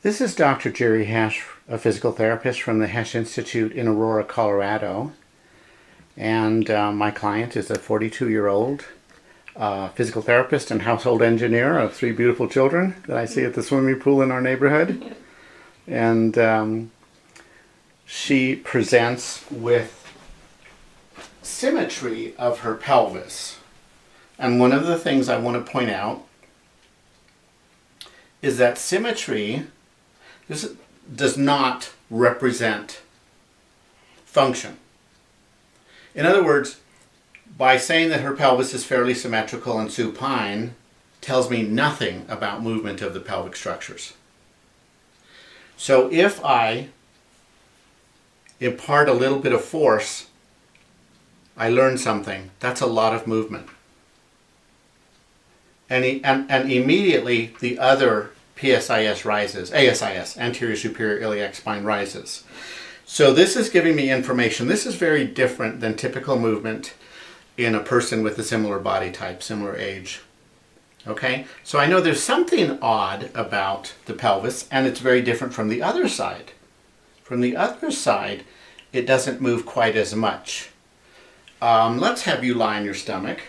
This is Dr. Jerry Hesch, a physical therapist from the Hesch Institute in Aurora, Colorado. And my client is a 42-year-old physical therapist and household engineer of 3 beautiful children that I see at the swimming pool in our neighborhood. And she presents with symmetry of her pelvis. And one of the things I want to point out is that symmetry does not represent function. In other words, by saying that her pelvis is fairly symmetrical and supine tells me nothing about movement of the pelvic structures. So if I impart a little bit of force, I learn something. That's a lot of movement. And immediately the other PSIS rises, ASIS, anterior superior iliac spine rises. So this is giving me information. This is very different than typical movement in a person with a similar body type, similar age. Okay, so I know there's something odd about the pelvis, and it's very different from the other side. From the other side, it doesn't move quite as much. Let's have you lie on your stomach.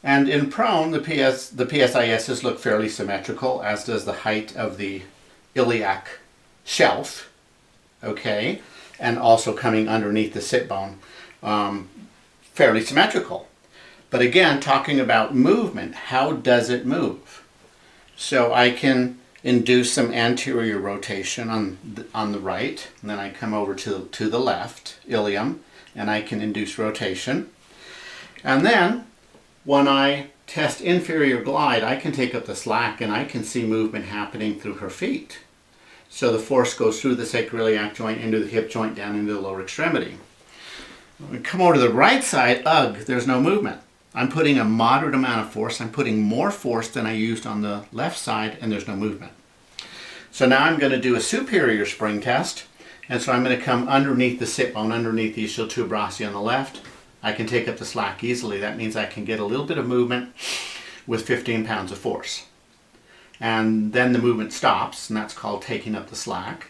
And in prone, the PSISs look fairly symmetrical, as does the height of the iliac shelf, okay, and also coming underneath the sit bone, fairly symmetrical. But again, talking about movement, how does it move? So I can induce some anterior rotation on the right, and then I come over to the left ilium, and I can induce rotation. And then when I test inferior glide, I can take up the slack and I can see movement happening through her feet. So the force goes through the sacroiliac joint, into the hip joint, down into the lower extremity. When we come over to the right side, there's no movement. I'm putting a moderate amount of force. I'm putting more force than I used on the left side, and there's no movement. So now I'm going to do a superior spring test. And so I'm going to come underneath the sit bone, underneath the ischial tuberosity on the left. I can take up the slack easily. That means I can get a little bit of movement with 15 pounds of force. And then the movement stops, and that's called taking up the slack.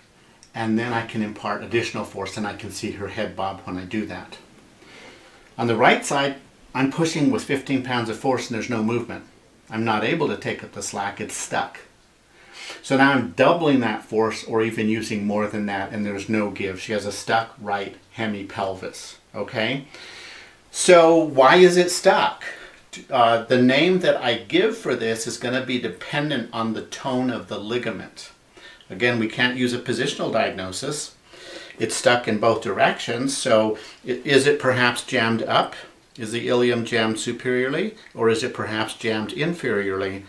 And then I can impart additional force, and I can see her head bob when I do that. On the right side, I'm pushing with 15 pounds of force, and there's no movement. I'm not able to take up the slack. It's stuck. So now I'm doubling that force, or even using more than that, and there's no give. She has a stuck right hemipelvis. Okay? So why is it stuck? The name that I give for this is going to be dependent on the tone of the ligament. Again, we can't use a positional diagnosis. It's stuck in both directions. So is it perhaps jammed up? Is the ilium jammed superiorly? Or is it perhaps jammed inferiorly?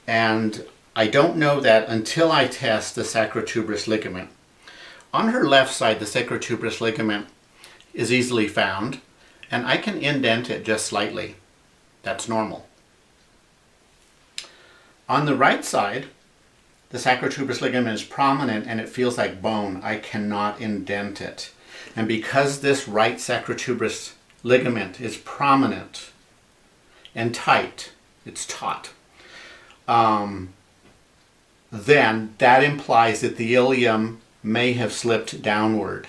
And I don't know that until I test the sacrotuberous ligament. On her left side, the sacrotuberous ligament is easily found, and I can indent it just slightly. That's normal. On the right side, the sacrotuberous ligament is prominent and it feels like bone. I cannot indent it. And because this right sacrotuberous ligament is prominent and tight, it's taut, then that implies that the ilium may have slipped downward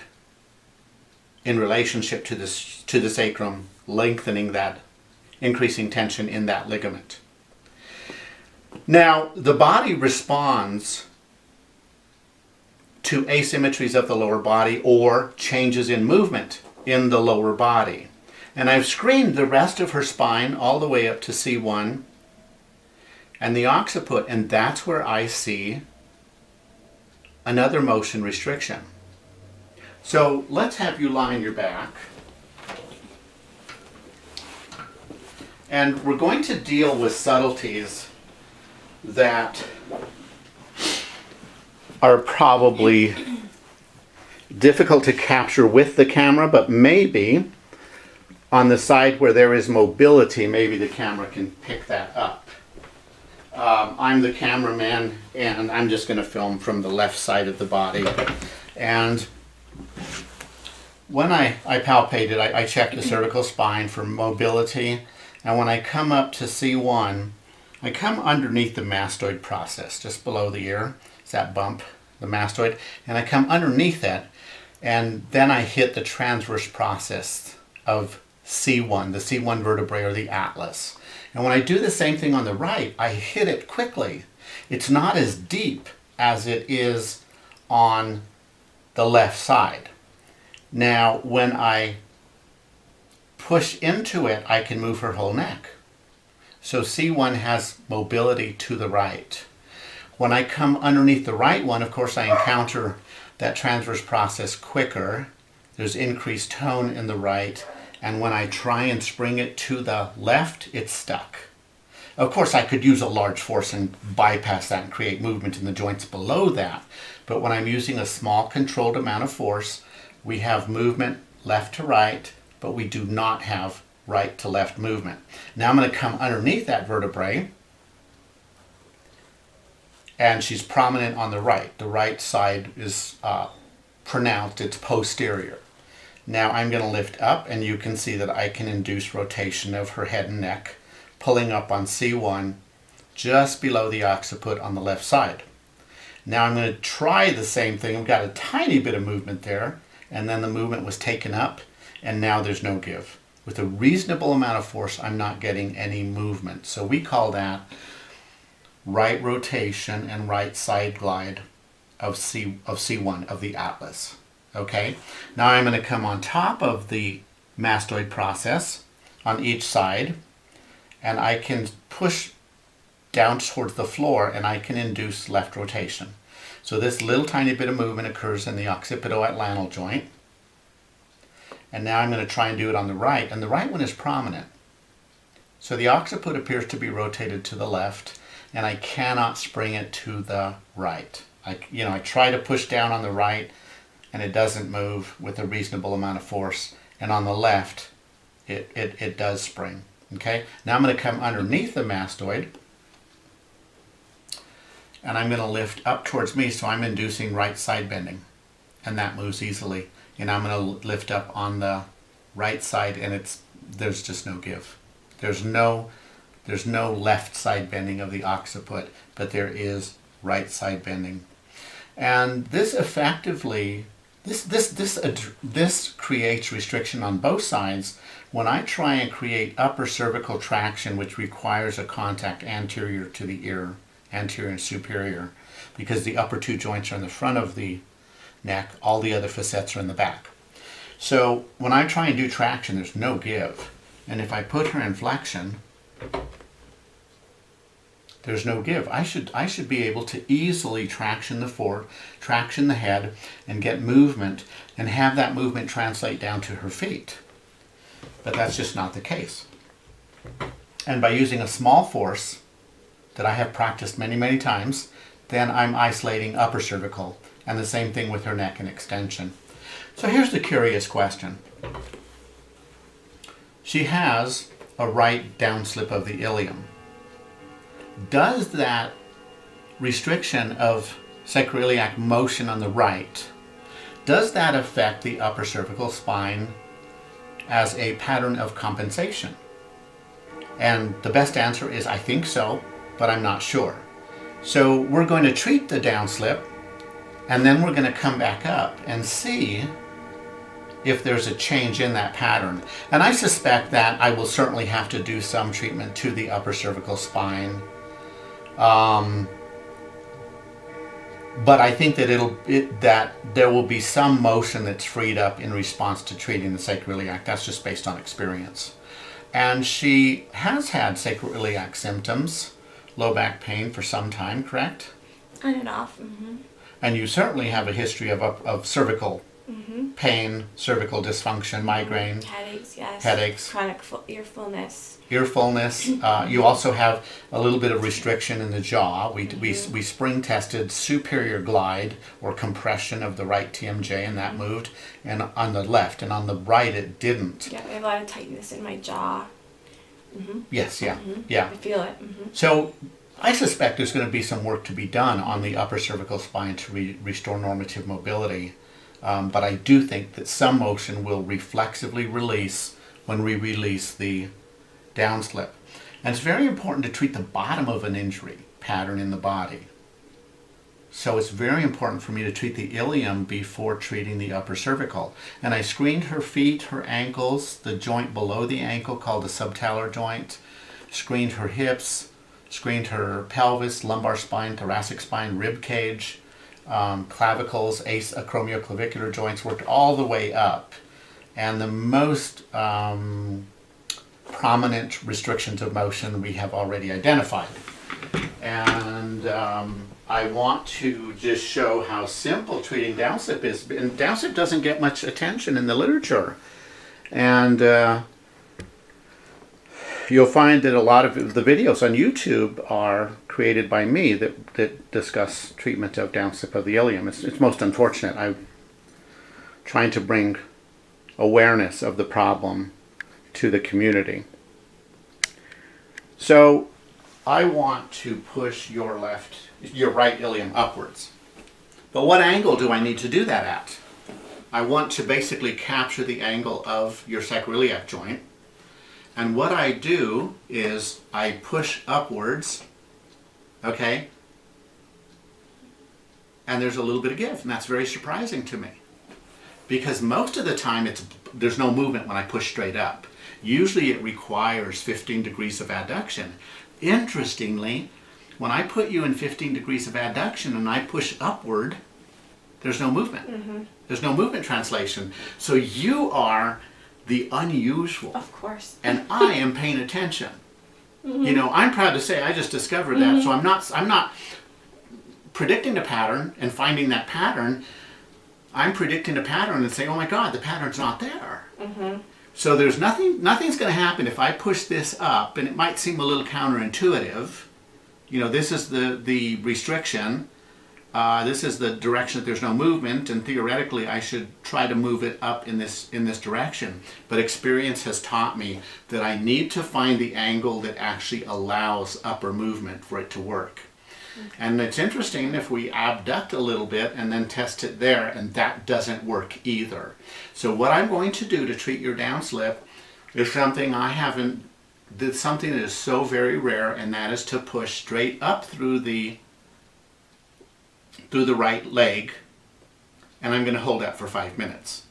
in relationship to the sacrum, lengthening that, increasing tension in that ligament. Now, the body responds to asymmetries of the lower body or changes in movement in the lower body. And I've screened the rest of her spine all the way up to C1 and the occiput, and that's where I see another motion restriction. So let's have you lie on your back. And we're going to deal with subtleties that are probably difficult to capture with the camera, but maybe on the side where there is mobility, maybe the camera can pick that up. I'm the cameraman, and I'm just going to film from the left side of the body. And when I palpated, I checked the cervical spine for mobility, and when I come up to C1, I come underneath the mastoid process, just below the ear. It's that bump, the mastoid, and I come underneath that, and then I hit the transverse process of C1, the C1 vertebrae or the atlas. And when I do the same thing on the right, I hit it quickly. It's not as deep as it is on the left side. Now, when I push into it, I can move her whole neck. So C1 has mobility to the right. When I come underneath the right one, of course, I encounter that transverse process quicker. There's increased tone in the right. And when I try and spring it to the left, it's stuck. Of course, I could use a large force and bypass that and create movement in the joints below that. But when I'm using a small controlled amount of force, we have movement left to right, but we do not have right to left movement. Now I'm going to come underneath that vertebrae, and she's prominent on the right. The right side is pronounced, it's posterior. Now I'm going to lift up, and you can see that I can induce rotation of her head and neck, pulling up on C1 just below the occiput on the left side. Now I'm going to try the same thing. I've got a tiny bit of movement there, and then the movement was taken up, and now there's no give. With a reasonable amount of force, I'm not getting any movement. So we call that right rotation and right side glide of C1, of the atlas. Okay? Now I'm going to come on top of the mastoid process on each side, and I can push down towards the floor, and I can induce left rotation. So this little tiny bit of movement occurs in the occipito-atlantal joint. And now I'm going to try and do it on the right, and the right one is prominent. So the occiput appears to be rotated to the left, and I cannot spring it to the right. I try to push down on the right, and it doesn't move with a reasonable amount of force. And on the left, it does spring. Okay? Now I'm going to come underneath the mastoid, and I'm going to lift up towards me, so I'm inducing right side bending, and that moves easily. And I'm going to lift up on the right side, and there's just no give. There's no left side bending of the occiput, but there is right side bending. And this effectively, this creates restriction on both sides when I try and create upper cervical traction, which requires a contact anterior to the ear, anterior and superior, because the upper two joints are in the front of the neck, all the other facets are in the back. So when I try and do traction, there's no give. And if I put her in flexion, there's no give. I should be able to easily traction the head, and get movement, and have that movement translate down to her feet. But that's just not the case. And by using a small force that I have practiced many, many times, then I'm isolating upper cervical, and the same thing with her neck and extension. So here's the curious question. She has a right downslip of the ilium. Does that restriction of sacroiliac motion on the right, does that affect the upper cervical spine as a pattern of compensation? And the best answer is I think so, but I'm not sure. So we're going to treat the downslip, and then we're going to come back up and see if there's a change in that pattern. And I suspect that I will certainly have to do some treatment to the upper cervical spine. But I think that that there will be some motion that's freed up in response to treating the sacroiliac. That's just based on experience. And she has had sacroiliac symptoms, low back pain for some time, correct? On and off. Mm-hmm. And you certainly have a history of cervical pain, cervical dysfunction, migraine. Headaches, yes. Headaches. Chronic ear fullness. Ear fullness. You also have a little bit of restriction in the jaw. We spring tested superior glide or compression of the right TMJ, and that moved, and on the left, and on the right it didn't. Yeah, I have a lot of tightness in my jaw. Yes, yeah, yeah. I feel it. So I suspect there's going to be some work to be done on the upper cervical spine to restore normative mobility. But I do think that some motion will reflexively release when we release the downslip. And it's very important to treat the bottom of an injury pattern in the body. So it's very important for me to treat the ilium before treating the upper cervical. And I screened her feet, her ankles, the joint below the ankle called the subtalar joint, screened her hips, screened her pelvis, lumbar spine, thoracic spine, rib cage, clavicles, acromioclavicular joints, worked all the way up. And the most prominent restrictions of motion we have already identified. And I want to just show how simple treating downslip is. And downslip doesn't get much attention in the literature. And you'll find that a lot of the videos on YouTube are created by me that discuss treatment of downslip of the ilium. It's most unfortunate. I'm trying to bring awareness of the problem to the community. So I want to push your right ilium upwards. But what angle do I need to do that at? I want to basically capture the angle of your sacroiliac joint. And what I do is I push upwards, okay? And there's a little bit of give, and that's very surprising to me. Because most of the time there's no movement when I push straight up. Usually it requires 15 degrees of adduction. Interestingly, when I put you in 15 degrees of adduction and I push upward, there's no movement. Mm-hmm. There's no movement translation. So you are the unusual. Of course. And I am paying attention. Mm-hmm. You know, I'm proud to say I just discovered that. Mm-hmm. So I'm not predicting the pattern and finding that pattern. I'm predicting a pattern and saying, oh my God, the pattern's not there. Mm-hmm. So there's nothing's going to happen if I push this up, and it might seem a little counterintuitive. You know, this is the restriction. This is the direction that there's no movement, and theoretically I should try to move it up in this direction. But experience has taught me that I need to find the angle that actually allows upper movement for it to work. Okay. And it's interesting if we abduct a little bit and then test it there, and that doesn't work either. So what I'm going to do to treat your downslip is something something that is so very rare, and that is to push straight up through the right leg, and I'm going to hold that for 5 minutes.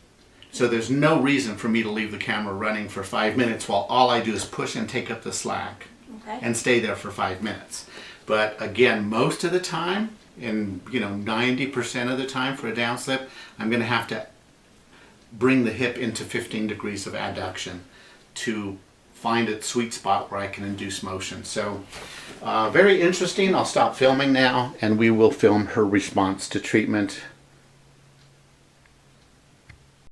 So there's no reason for me to leave the camera running for 5 minutes while all I do is push and take up the slack. Okay. And stay there for 5 minutes. But again, most of the time, 90% of the time for a downslip, I'm going to have to bring the hip into 15 degrees of adduction to find a sweet spot where I can induce motion. So very interesting. I'll stop filming now, and we will film her response to treatment